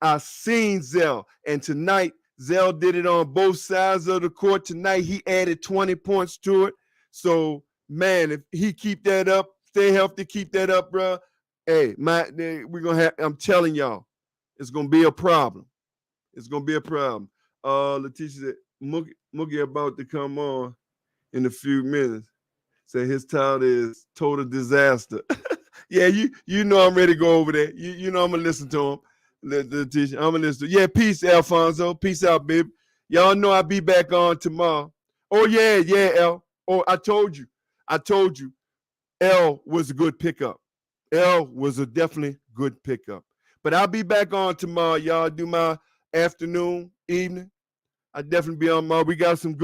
I seen Zell. And tonight, Zell did it on both sides of the court. Tonight, he added 20 points to it. So, man, if he keep that up, stay healthy, keep that up, bro. Hey, we're going to have, I'm telling y'all, it's going to be a problem. It's going to be a problem. Letitia said, Mookie about to come on in a few minutes. Say his title is Total Disaster. Yeah, you know I'm ready to go over there. You know I'm going to listen to him. Letitia, I'm going to listen to him. Yeah, peace, Alfonso. Peace out, baby. Y'all know I'll be back on tomorrow. Oh, yeah, L. Oh, I told you. L was a good pickup. L was a definitely good pickup. But I'll be back on tomorrow, y'all. Do my afternoon, evening. I definitely be on tomorrow. We got some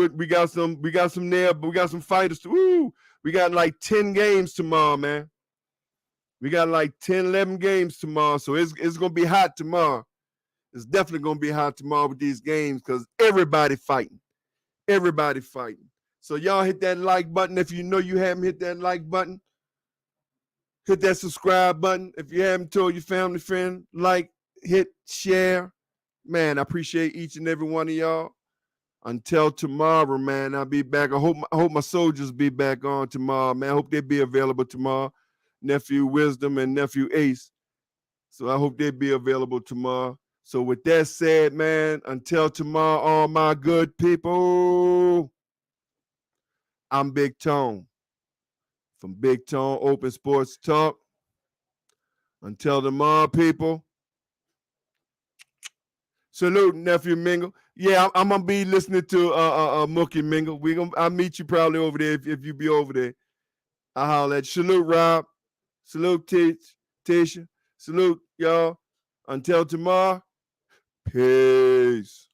fighters. Woo! We got like 10 games tomorrow, man. We got like 10, 11 games tomorrow. So it's gonna be hot tomorrow. It's definitely gonna be hot tomorrow with these games because everybody fighting. So y'all hit that like button if you know you haven't hit that like button. Hit that subscribe button. If you haven't told your family, friend, like, hit share. Man, I appreciate each and every one of y'all. Until tomorrow, man, I'll be back. I hope my soldiers be back on tomorrow, man. I hope they be available tomorrow. Nephew Wisdom and Nephew Ace. So I hope they be available tomorrow. So with that said, man, until tomorrow, all my good people, I'm Big Tone from BigTone Open Sportz Talk. Until tomorrow, people. Salute, Nephew Mingle. Yeah, I'm gonna be listening to Mookie Mingle. I'll meet you probably over there if you be over there. I'll holler at you. Salute, Rob. Salute, Tisha. Salute, y'all. Until tomorrow, peace.